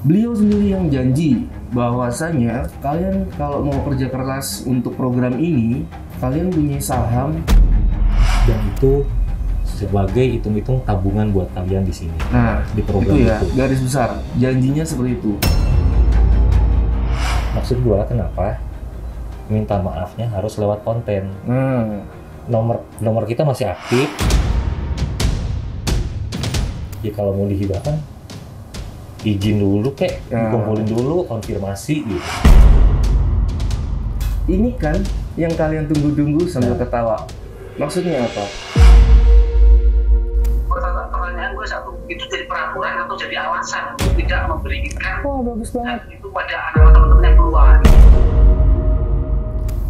Beliau sendiri yang janji bahwasanya kalian kalau mau kerja keras untuk program ini, kalian punya saham dan itu sebagai hitung-hitung tabungan buat kalian di sini. Nah, di program itu ya, garis besar. Janjinya seperti itu. Maksud gua kenapa minta maafnya harus lewat konten. Nomor kita masih aktif. Ya kalau mau dihibahkan, izin dulu kumpulin dulu, konfirmasi gitu. Ini kan yang kalian tunggu-tunggu sambil ketawa. Maksudnya apa? Pertanyaan gue satu, itu jadi peraturan atau jadi alasan untuk tidak memberikan bagus banget itu pada anak teman-teman yang keluar?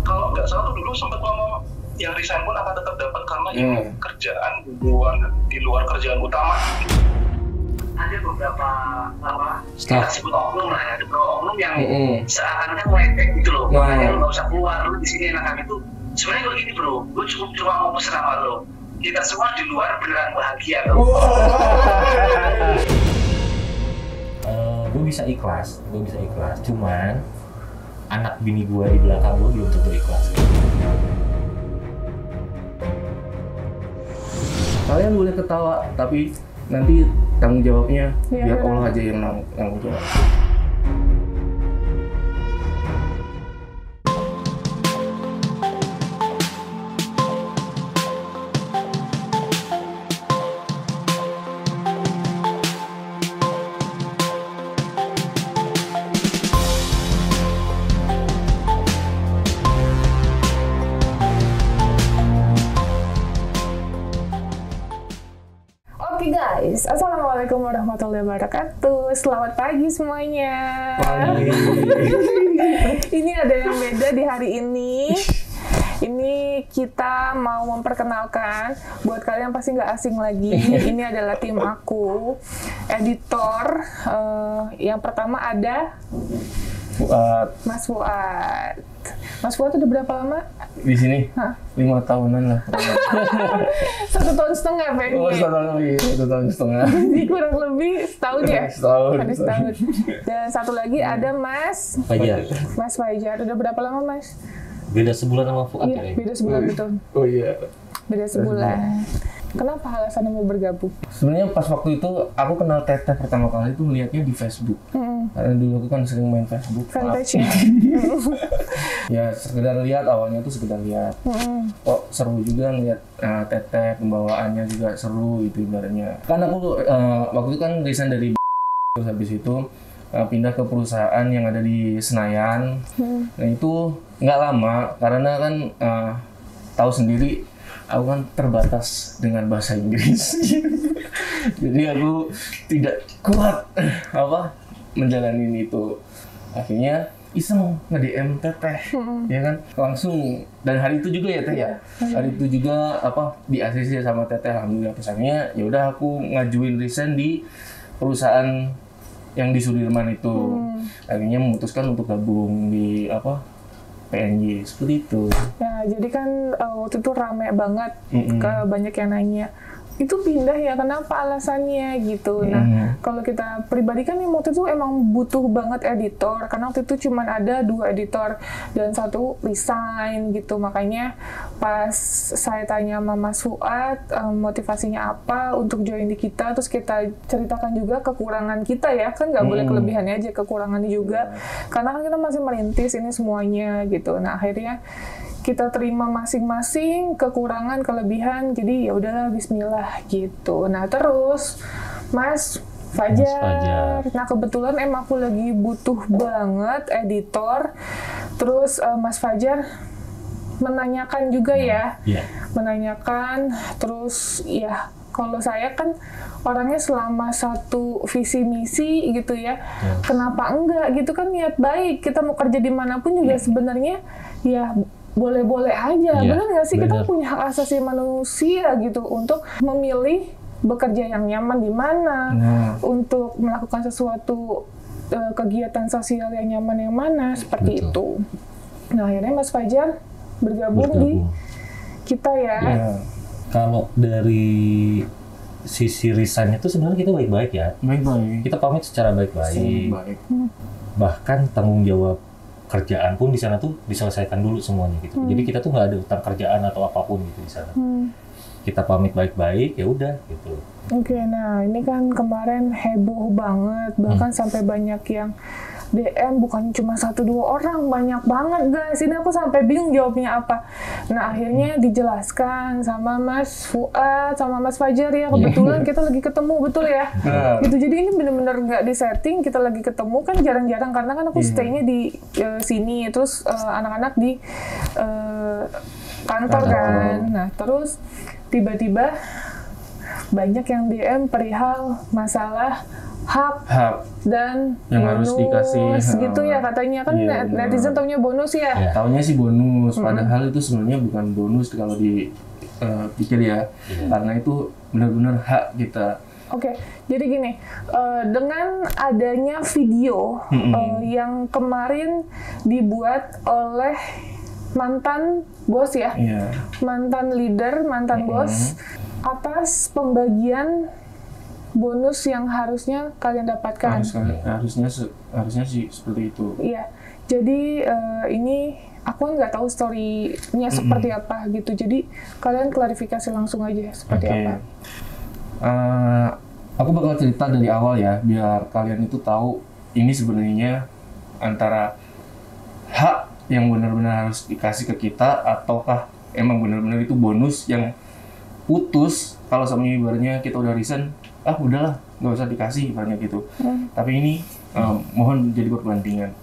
Kalau nggak salah tuh dulu sempat ngomong yang resign pun akan tetap dapat karena ini kerjaan di luar kerjaan utama. Ada beberapa kita sebut oknum lah ya, ada beberapa oknum yang seakan-akan ngelepek gitu loh, makanya nggak usah keluar, lu di sini enakan itu. Sebenarnya kalau gini bro, gue cuma mau pesan sama lo, kita semua di luar beneran bahagia loh. Gue bisa ikhlas, cuman anak bini gue di belakang gue belum tentu ikhlas. Kalian boleh ketawa, tapi nanti tanggung jawabnya biar Allah aja yang tanggung jawab. Oke guys, assalamualaikum warahmatullahi wabarakatuh. Selamat pagi semuanya. Ini ada yang beda di hari ini. Ini kita mau memperkenalkan, buat kalian pasti nggak asing lagi. Ini adalah tim aku, editor. Yang pertama ada Mas Fuad. Mas Fuad udah berapa lama Di sini? 5 tahunan lah. 1,5 tahun kayaknya. Oh, 1 tahun setengah. Jadi kurang lebih setahun ya? Setahun. Ada setahun. Dan satu lagi ada Mas Fajar. Udah berapa lama Mas? Beda sebulan sama Fuad Iya, beda sebulan betul. Oh iya. Beda sebulan. Kenapa alasannya mau bergabung? Sebenarnya pas waktu itu aku kenal Teteh pertama kali itu melihatnya di Facebook. Karena dulu aku kan sering main Facebook. Fanpage ya? Ya sekedar lihat, awalnya tuh sekedar lihat. Kok seru juga ngeliat Teteh, pembawaannya juga seru itu ibaratnya. Kan aku waktu itu kan resign dari terus habis itu pindah ke perusahaan yang ada di Senayan. Nah itu nggak lama karena kan tahu sendiri aku kan terbatas dengan bahasa Inggris. Jadi aku tidak kuat menjalani itu. Akhirnya iseng nge-DM Teteh, ya kan, langsung. Dan hari itu juga ya Teh ya, hari itu juga di ACC sama Teteh, alhamdulillah pesannya. Ya udah aku ngajuin resign di perusahaan yang di Sudirman itu. Akhirnya memutuskan untuk gabung di PNJ seperti itu. Ya, jadi kan waktu itu rame banget, banyak yang nanya, itu pindah ya kenapa alasannya gitu. Nah, kalau kita pribadi kan waktu itu emang butuh banget editor, karena waktu itu cuma ada 2 editor dan 1 resign gitu. Makanya pas saya tanya sama Mas Fuad motivasinya apa untuk join di kita, terus kita ceritakan juga kekurangan kita ya, kan nggak boleh kelebihannya aja, kekurangannya juga, karena kan kita masih merintis ini semuanya gitu. Nah akhirnya kita terima masing-masing kekurangan, kelebihan, jadi ya udahlah bismillah gitu. Nah terus Mas Fajar. Nah kebetulan emang aku lagi butuh banget editor. Terus Mas Fajar menanyakan juga menanyakan, terus ya kalau saya kan orangnya selama satu visi misi gitu ya, kenapa enggak gitu kan, niat baik, kita mau kerja dimanapun juga sebenarnya ya boleh-boleh aja, benar nggak sih? Kita punya hak asasi manusia gitu untuk memilih bekerja yang nyaman di mana, untuk melakukan sesuatu kegiatan sosial yang nyaman yang mana, seperti itu. Nah akhirnya Mas Fajar bergabung di kita ya. Kalau dari sisi resign itu sebenarnya kita baik-baik ya. Baik-baik. Kita pamit secara baik-baik. Baik. Bahkan tanggung jawab kerjaan pun di sana tuh diselesaikan dulu semuanya gitu. Jadi kita tuh nggak ada utang kerjaan atau apapun gitu di sana. Kita pamit baik-baik, ya udah gitu. Oke, nah ini kan kemarin heboh banget, bahkan sampai banyak yang DM, bukan cuma 1-2 orang, banyak banget guys. Ini aku sampai bingung jawabnya apa. Nah akhirnya dijelaskan sama Mas Fuad, sama Mas Fajar ya, kebetulan kita lagi ketemu, betul ya? Gitu, jadi ini bener-bener nggak disetting, kita lagi ketemu kan jarang-jarang, karena kan aku stay-nya di sini, terus anak-anak di kantor kan. Nah terus tiba-tiba banyak yang DM perihal masalah hak dan yang bonus harus dikasih gitu ya katanya kan. Netizen taunya bonus ya. Taunya sih bonus, padahal itu sebenarnya bukan bonus kalau dipikir ya, karena itu benar-benar hak kita. Oke, jadi gini, dengan adanya video yang kemarin dibuat oleh mantan bos ya, mantan leader, mantan bos, atas pembagian bonus yang harusnya kalian dapatkan. Harusnya sih seperti itu. Iya, jadi ini aku nggak tahu story-nya seperti apa gitu. Jadi kalian klarifikasi langsung aja seperti apa. Aku bakal cerita dari awal ya, biar kalian itu tahu ini sebenarnya antara hak yang benar-benar harus dikasih ke kita, ataukah emang benar-benar itu bonus yang putus kalau sama ibaratnya kita udah resign, udahlah nggak usah dikasih ibaratnya gitu. Tapi ini mohon jadi perbandingan.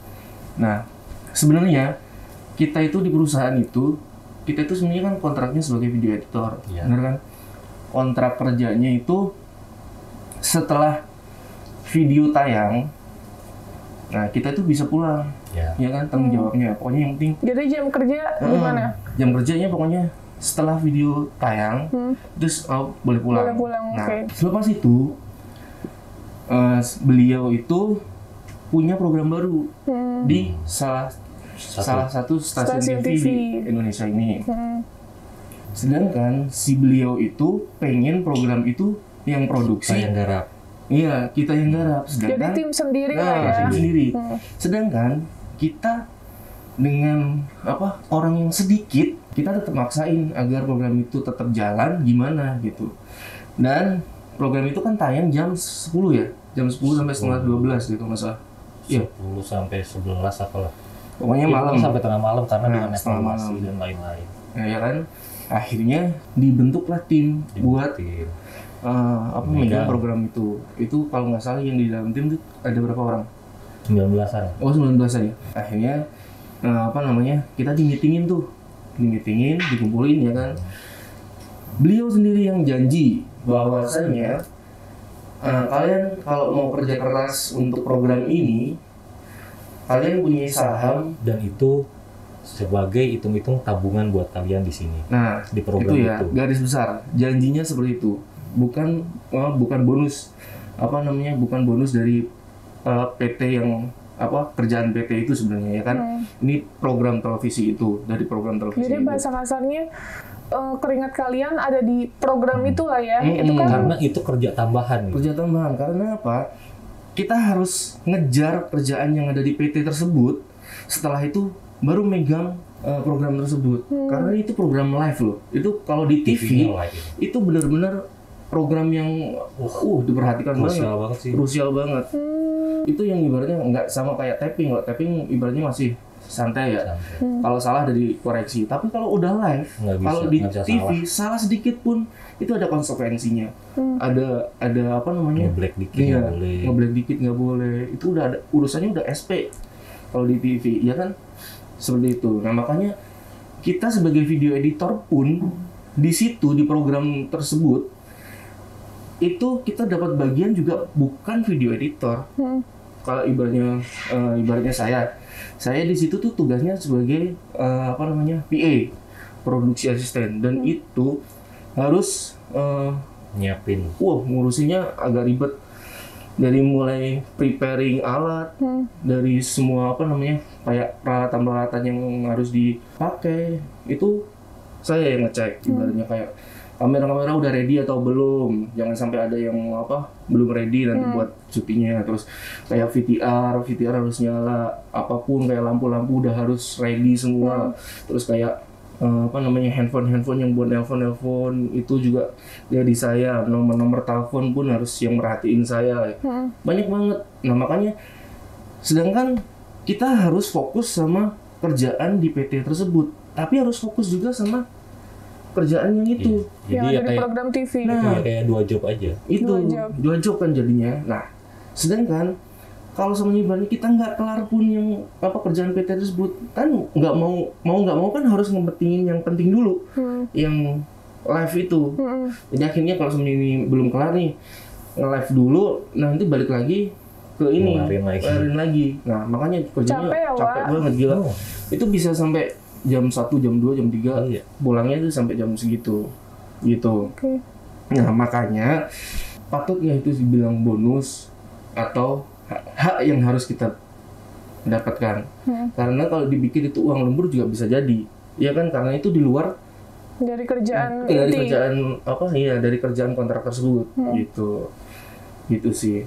Nah sebenarnya kita itu di perusahaan itu, kita itu sebenarnya kan kontraknya sebagai video editor, benar kan? Kontrak kerjanya itu setelah video tayang, nah kita itu bisa pulang, ya kan, tanggung jawabnya. Pokoknya yang penting. Jadi jam kerja gimana? Jam kerjanya pokoknya setelah video tayang, terus boleh pulang. Boleh pulang, nah, oke. Selepas itu beliau itu punya program baru di salah satu stasiun TV di Indonesia ini. Sedangkan si beliau itu pengen program itu yang produksi. Kita yang garap. Iya, kita yang garap. Sedangkan, jadi tim sendiri lah ya. Tim sendiri. Sedangkan kita dengan orang yang sedikit, kita tetap maksain agar program itu tetap jalan gimana gitu. Dan program itu kan tayang jam 10 ya, jam 10 sampai setengah 12 gitu masalah. Iya. 10 sampai 11 apalah. Pokoknya malam. Sampai tengah malam karena dengan evaluasi dan lain-lain. Ya kan, akhirnya dibentuklah tim buat memegang program itu. Itu kalau nggak salah yang di dalam tim itu ada berapa orang? 19-an. Oh 19-an ya. Akhirnya kita di-meetingin, dikumpulin ya kan. Beliau sendiri yang janji bahwasanya kalian kalau mau kerja keras untuk program ini, kalian punya saham, dan itu sebagai hitung-hitung tabungan buat kalian di sini. Nah, di program itu ya, garis besar. Janjinya seperti itu. Bukan bonus bukan bonus dari PT yang kerjaan PT itu sebenarnya ya kan. Ini program televisi itu, dari program televisi. Jadi bahasa kasarnya keringat kalian ada di program itu lah ya. Itu kan karena itu kerja tambahan. Kerja tambahan karena apa? Kita harus ngejar kerjaan yang ada di PT tersebut. Setelah itu baru megang program tersebut. Karena itu program live loh. Itu kalau di TV itu benar-benar program yang diperhatikan banget sih. Krusial banget. Itu yang ibaratnya nggak sama kayak tapping. Kalau tapping ibaratnya masih santai ya. Kalau salah ada dikoreksi. Tapi kalau udah live, kalau di TV salah sedikit pun itu ada konsekuensinya. Ada ngeblack dikit nggak boleh. Ngeblack dikit nggak boleh. Itu udah ada urusannya, udah SP. Kalau di TV ya kan seperti itu. Nah makanya kita sebagai video editor pun di situ di program tersebut itu kita dapat bagian juga bukan video editor. Kalau ibaratnya saya di situ tuh tugasnya sebagai PA, produksi asisten, dan itu harus nyiapin. Ngurusinnya agak ribet, dari mulai preparing alat, dari semua kayak peralatan yang harus dipakai itu saya yang ngecek. Ibaratnya kayak kamera udah ready atau belum, jangan sampai ada yang belum ready nanti buat syutingnya. Terus kayak VTR harus nyala, apapun kayak lampu udah harus ready semua. Terus kayak handphone yang buat nelpon itu juga di saya, nomor telepon pun harus yang merhatiin saya. Banyak banget. Nah makanya sedangkan kita harus fokus sama kerjaan di PT tersebut, tapi harus fokus juga sama kerjaan yang itu. Jadi ya kayak program TV. Nah, kayak 2 job aja. Itu 2 job kan jadinya. Nah, sedangkan kalau sebenarnya kita nggak kelar pun yang kerjaan PT tersebut, kan nggak mau kan harus ngepentingin yang penting dulu, yang live itu. Jadi akhirnya kalau sebenarnya ini belum kelar nih, nge-live dulu, nanti balik lagi ke ini, kelarin lagi. Nah makanya kerjanya capek banget gila. Itu bisa sampai jam 1, jam 2, jam 3, pulangnya itu sampai jam segitu, gitu. Nah makanya patutnya itu dibilang bonus atau hak yang harus kita dapatkan. Karena kalau dibikin itu uang lembur juga bisa jadi, ya kan, karena itu di luar dari kerjaan dari kerjaan kontrak tersebut, gitu sih.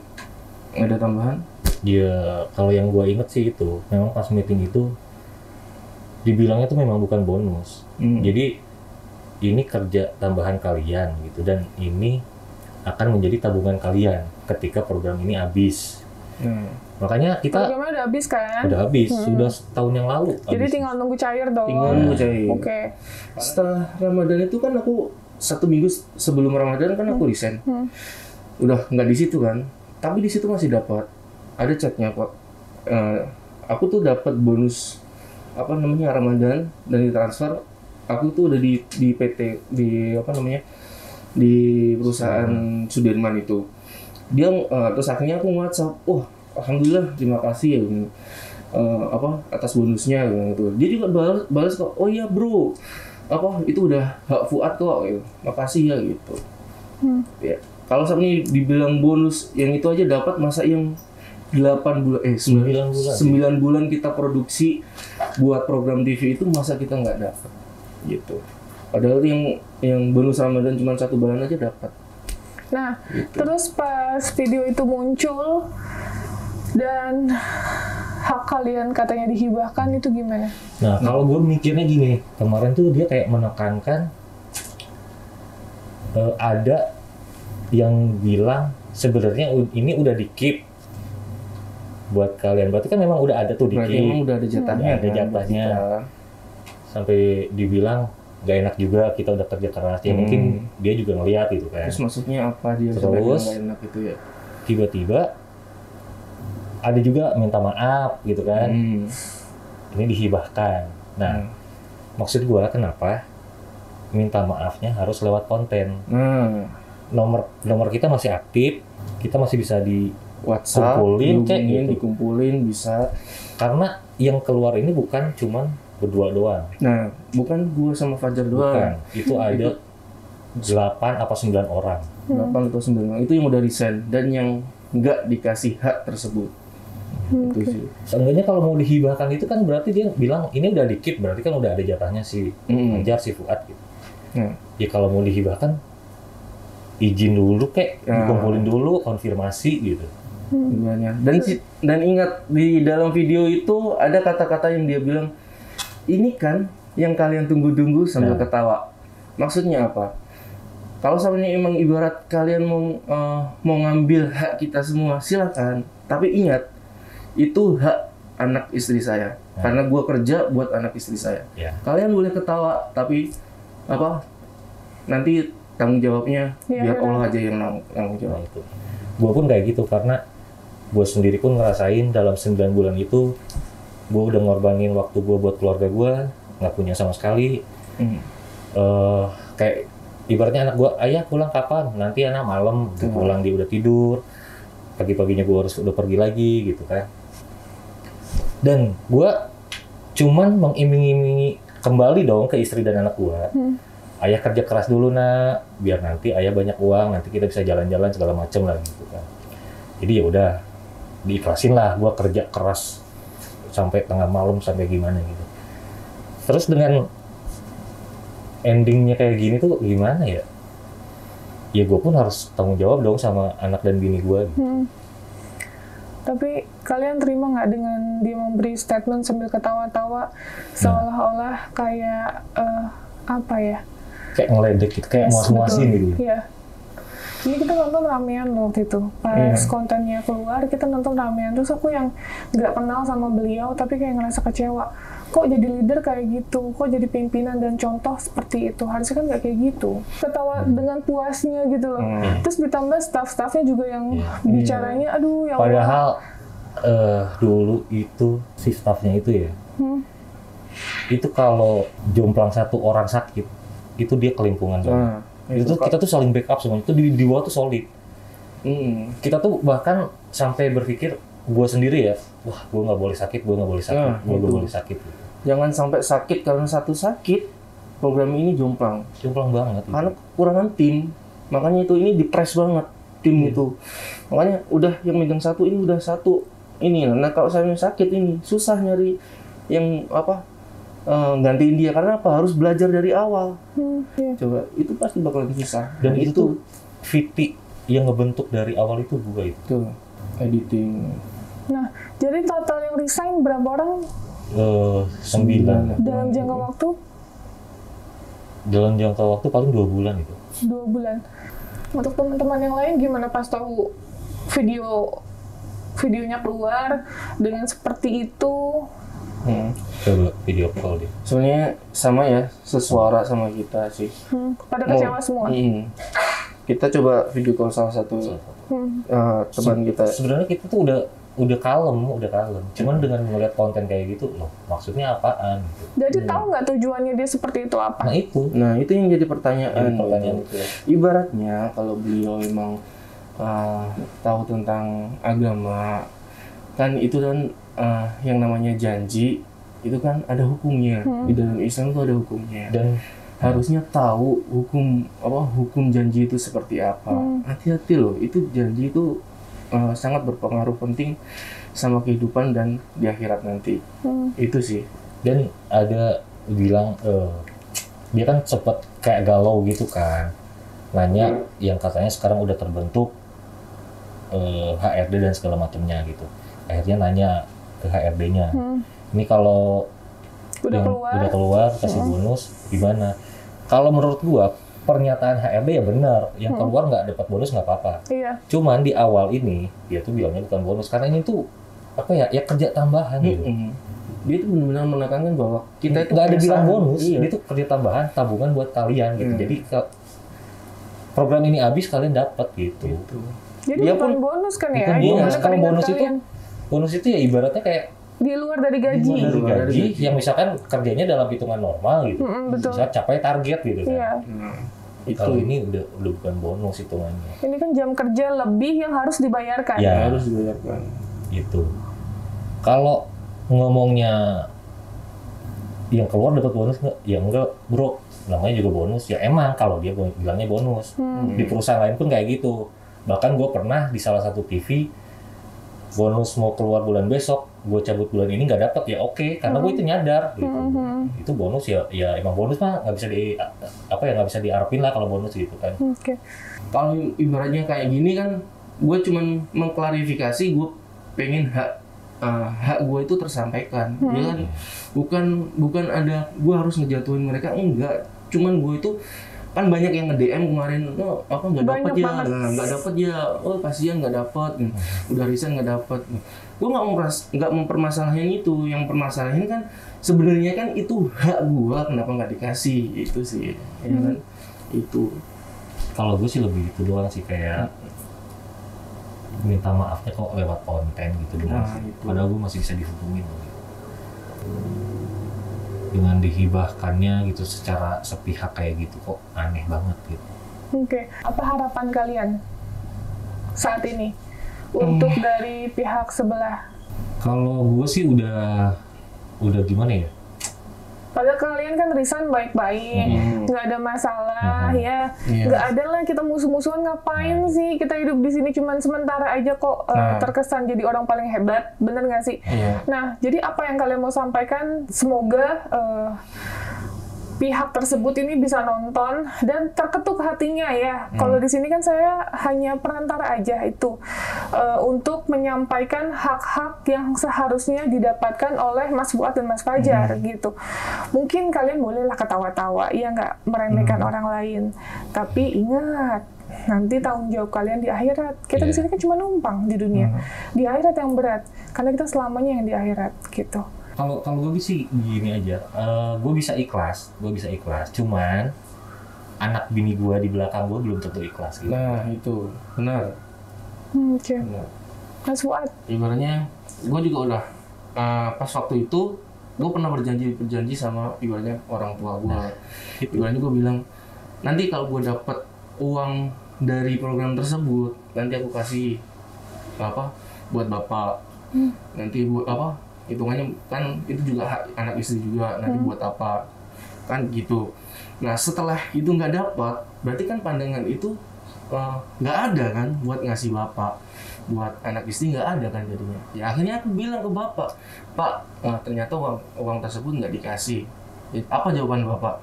Ada tambahan? Ya kalau yang gua inget sih itu memang pas meeting itu dibilangnya tuh memang bukan bonus. Jadi ini kerja tambahan kalian gitu, dan ini akan menjadi tabungan kalian ketika program ini habis. Makanya kita programnya udah habis kan? Udah habis, sudah setahun yang lalu. Jadi tinggal nunggu cair dong. Tinggal nunggu cair. Oke. Setelah Ramadan itu kan aku 1 minggu sebelum Ramadan kan aku resign. Udah nggak di situ kan, tapi di situ masih dapat. Ada chatnya kok. Aku tuh dapat bonus Ramadan dan ditransfer. Aku tuh udah di PT di perusahaan Sudirman itu. Dia terus akhirnya aku WhatsApp, alhamdulillah terima kasih ya atas bonusnya gitu. Dia juga balas kok, oh iya bro, itu udah hak Fuad kok gitu. Makasih ya gitu. Ya, kalau sampai dibilang bonus yang itu aja dapat, masa yang 9 bulan kita produksi buat program TV itu masa kita nggak dapat gitu. Padahal yang bonus Ramadan cuma 1 bulan aja dapat. Nah, terus pas video itu muncul dan hak kalian katanya dihibahkan, itu gimana? Nah, kalau gue mikirnya gini, kemarin tuh dia kayak menekankan ada yang bilang sebenarnya ini udah di-keep buat kalian. Berarti kan memang udah ada tuh di-keep. Berarti memang udah ada jatahnya. Ada jatahnya. Sampai dibilang gak enak juga, kita udah kerja keras. Ya mungkin dia juga ngeliat gitu kan. Terus maksudnya apa dia terus gak enak itu ya? Tiba-tiba ada juga minta maaf gitu kan. Ini dihibahkan. Nah, maksud gua kenapa minta maafnya harus lewat konten. Nomor kita masih aktif, kita masih bisa di WhatsApp, dikumpulin bisa. Karena yang keluar ini bukan cuman berdua doang. Nah, bukan gua sama Fajar doang. Bukan. Itu ada 8 apa 9 orang. 8 atau 9 orang. Itu yang udah resign dan yang nggak dikasih hak tersebut. Itu sih. Seenggaknya kalau mau dihibahkan itu kan berarti dia bilang ini udah di-keep, berarti kan udah ada jatahnya si Fajar, si Fuad gitu. Ya kalau mau dihibahkan izin dulu dikumpulin dulu, konfirmasi gitu. Dan ingat di dalam video itu ada kata-kata yang dia bilang, ini kan yang kalian tunggu-tunggu sambil ketawa. Maksudnya apa? Kalau sebenarnya emang ibarat kalian mau ngambil hak kita semua, silakan. Tapi ingat, itu hak anak istri saya. Karena gue kerja buat anak istri saya. Kalian boleh ketawa, tapi nanti tanggung jawabnya biar Allah aja yang tanggung jawab. Itu. Gue pun kayak gitu, karena gue sendiri pun ngerasain dalam 9 bulan itu gue udah ngorbanin waktu gue buat keluarga gue, nggak punya sama sekali. Kayak ibaratnya anak gue, ayah pulang kapan? Nanti anak malam pulang, dia udah tidur, pagi-paginya gue harus udah pergi lagi gitu kan. Dan gue cuman mengiming-imingi kembali dong ke istri dan anak gue. Ayah kerja keras dulu nak, biar nanti ayah banyak uang, nanti kita bisa jalan-jalan segala macem lah gitu kan. Jadi ya udah diikhlasin lah, gue kerja keras sampai tengah malam sampai gimana gitu. Terus dengan endingnya kayak gini tuh gimana ya? ya gue pun harus tanggung jawab dong sama anak dan bini gue. Tapi kalian terima nggak dengan dia memberi statement sambil ketawa-tawa, seolah-olah kayak apa ya? Kayak ngeledek gitu, kayak muas-muasin gitu. Iya. Ini kita nonton ramean loh waktu itu. Pas kontennya keluar, kita nonton ramean. Terus aku yang nggak kenal sama beliau, tapi kayak ngerasa kecewa. Kok jadi leader kayak gitu? Kok jadi pimpinan dan contoh seperti itu? Harusnya kan nggak kayak gitu. Ketawa dengan puasnya gitu loh. Terus ditambah staff-staffnya juga yang bicaranya, aduh ya Allah. Padahal dulu itu si staffnya itu ya, itu kalau jomplang satu orang sakit, itu dia kelimpungan. Itu kita tuh saling backup semua. Itu di bawah tuh solid. Kita tuh bahkan sampai berpikir, gue sendiri ya, wah gue nggak boleh sakit, gue nggak boleh sakit. Jangan sampai sakit karena satu sakit. Program ini jomplang banget. Karena kekurangan tim, makanya itu ini dipres banget tim itu. Makanya udah yang megang satu ini udah satu ini. Nah kalau saya sakit ini susah nyari yang gantiin dia, karena apa? Harus belajar dari awal. Coba itu pasti bakalan susah. Dan itu VP yang ngebentuk dari awal itu gue itu. Tuh, editing. Nah, jadi total yang resign berapa orang? 9. Dalam jangka waktu? Dalam jangka waktu paling 2 bulan itu. 2 bulan. Untuk teman-teman yang lain gimana pas tahu videonya keluar dengan seperti itu? Coba video call dia. Sebenarnya sama ya, sesuara sama kita sih. Pada kecewa semua. Kita coba video call salah satu teman kita. Sebenarnya kita tuh udah kalem. Cuman dengan melihat konten kayak gitu, loh maksudnya apaan? Gitu. Jadi tahu nggak tujuannya dia seperti itu apa? Nah itu yang jadi pertanyaan. Itu. Ibaratnya kalau beliau emang tahu tentang agama, kan itu kan yang namanya janji itu kan ada hukumnya. Di dalam Islam itu ada hukumnya. Dan harusnya tahu hukum janji itu seperti apa. Hati-hati loh, itu janji itu sangat berpengaruh penting sama kehidupan dan di akhirat nanti. Itu sih. Dan ada bilang dia kan sempet kayak galau gitu kan, nanya yang katanya sekarang udah terbentuk HRD dan segala macamnya gitu. Akhirnya nanya ke HRD-nya, ini kalau udah keluar kasih bonus gimana? Kalau menurut gua pernyataan HRD ya benar, yang keluar nggak dapat bonus nggak apa-apa. Iya. Cuman di awal ini dia tuh bilangnya bukan bonus karena ini tuh ya kerja tambahan gitu. Dia tuh benar-benar menekankan bahwa kita itu nggak ada bilang bonus, dia tuh kerja tambahan, tabungan buat kalian gitu. Jadi program ini habis kalian dapat gitu. Jadi dia bukan bonus kan ya? Bonus. Kalau bonus itu ya ibaratnya kayak di luar dari gaji. Yang misalkan kerjanya dalam hitungan normal gitu. Bisa capai target gitu kan. Iya. Kalau ini udah bukan bonus hitungannya. Ini kan jam kerja lebih yang harus dibayarkan. Ya, harus dibayarkan. Gitu. Kalau ngomongnya yang keluar dapat bonus nggak? Ya enggak, bro. Namanya juga bonus. Ya emang kalau dia bilangnya bonus. Di perusahaan lain pun kayak gitu. Bahkan gue pernah di salah satu TV bonus mau keluar bulan besok, gue cabut bulan ini nggak dapat ya oke, karena gue itu nyadar gitu. Itu bonus ya emang bonus mah nggak bisa diharapin lah kalau bonus gitu kan. Kalau ibaratnya kayak gini kan, gue cuman mengklarifikasi, gue pengen hak gue itu tersampaikan, ya kan, bukan ada gue harus ngejatuhin mereka, enggak, cuman gue itu kan banyak yang nge-DM kemarin, nggak dapat ya, kasihan nggak dapat, udah resign nggak dapat. Gue nggak mempermasalahin itu, yang permasalahin kan sebenarnya kan itu hak gue, kenapa nggak dikasih, itu sih, ya kan, itu. Kalau gue sih lebih itu doang sih, kayak minta maafnya kok lewat konten gitu doang. Padahal gue masih bisa dihubungin dengan dihibahkannya gitu secara sepihak kayak gitu, kok aneh banget gitu. Apa harapan kalian saat ini untuk dari pihak sebelah? Kalau gue sih udah gimana ya? Padahal kalian kan resign baik-baik, nggak ada masalah ya, nggak ada lah kita musuh-musuhan, ngapain sih kita hidup di sini cuman sementara aja kok terkesan jadi orang paling hebat, bener nggak sih? Nah, jadi apa yang kalian mau sampaikan? Semoga pihak tersebut ini bisa nonton dan terketuk hatinya ya. Kalau di sini kan saya hanya perantara aja itu untuk menyampaikan hak-hak yang seharusnya didapatkan oleh Mas Fuad dan Mas Fajar gitu. Mungkin kalian bolehlah ketawa-tawa, ya nggak meremehkan orang lain. Tapi ingat, nanti tanggung jawab kalian di akhirat. Kita di sini kan cuma numpang di dunia. Di akhirat yang berat, karena kita selamanya yang di akhirat gitu. Kalau gue sih gini aja, gue bisa ikhlas, cuman anak bini gue di belakang gue belum tentu ikhlas gitu. Nah itu benar. Oke. Mas Fuad. Ibaratnya gue juga udah pas waktu itu gue pernah berjanji sama ibaratnya orang tua gue. Ibaratnya gue bilang nanti kalau gue dapet uang dari program tersebut nanti aku kasih buat bapak. Nanti buat hitungannya kan itu juga hak anak istri juga, nanti buat apa kan gitu. Nah setelah itu nggak dapat, berarti kan pandangan itu nggak ada kan buat ngasih bapak, buat anak istri nggak ada kan jadinya. Ya akhirnya aku bilang ke bapak, Pak ternyata uang tersebut nggak dikasih. Apa jawaban bapak?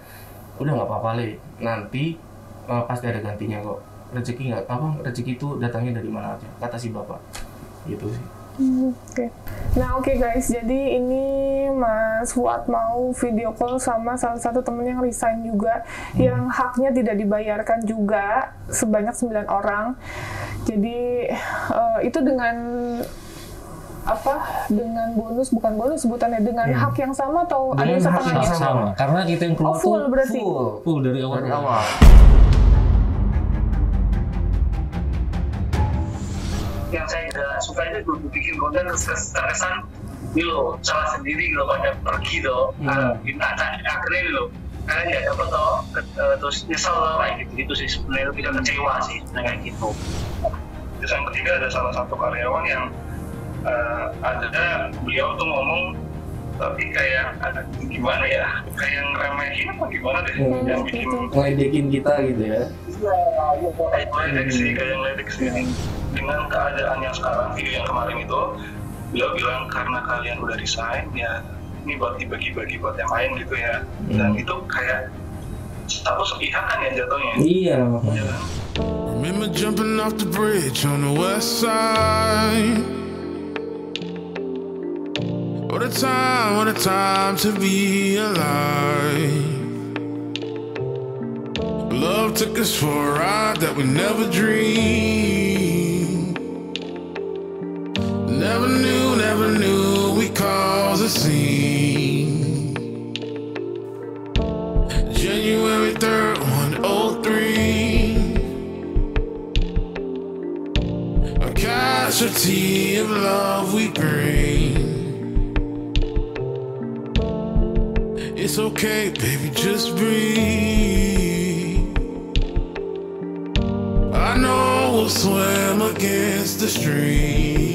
Udah nggak apa-apa Le, nanti pasti ada gantinya kok. Rezeki itu datangnya dari mana aja, kata si bapak. Gitu sih. Oke guys, jadi ini Mas Fuad mau video call sama salah satu temen yang resign juga, yang haknya tidak dibayarkan juga sebanyak 9 orang. Jadi itu dengan dengan bukan bonus sebutannya, dengan hak yang sama atau dengan ada setengahnya? Hak sama, karena kita yang keluar full berarti? Full dari awal. Yang saya tidak suka itu gue bikin konten terkesan ini loh salah sendiri loh, pada pergi loh akhirnya loh kalian nggak dapat terus nyesel loh kayak gitu sih sebenarnya, tidak kecewa sih sebenarnya kayak gitu. Terus yang ketiga ada salah satu karyawan yang ada beliau tuh ngomong tapi kayak gimana ya, kayak ngeremehin apa gimana deh, yang bikin ngeledekin kita gitu ya. Kayak ngeledek sih dengan keadaan yang sekarang. Video yang kemarin itu beliau bilang karena kalian udah resign ya ini buat dibagi-bagi buat yang lain gitu ya. Dan itu kayak satu sepihak kan ya jatuhnya. Iya. Remember jumping off the bridge on the west side. What a time to be alive. Love took us for a ride that we never dreamed. Never knew we caused a scene. January 3rd, 103. A casualty of love we bring. It's okay, baby, just breathe. I know we'll swim against the stream.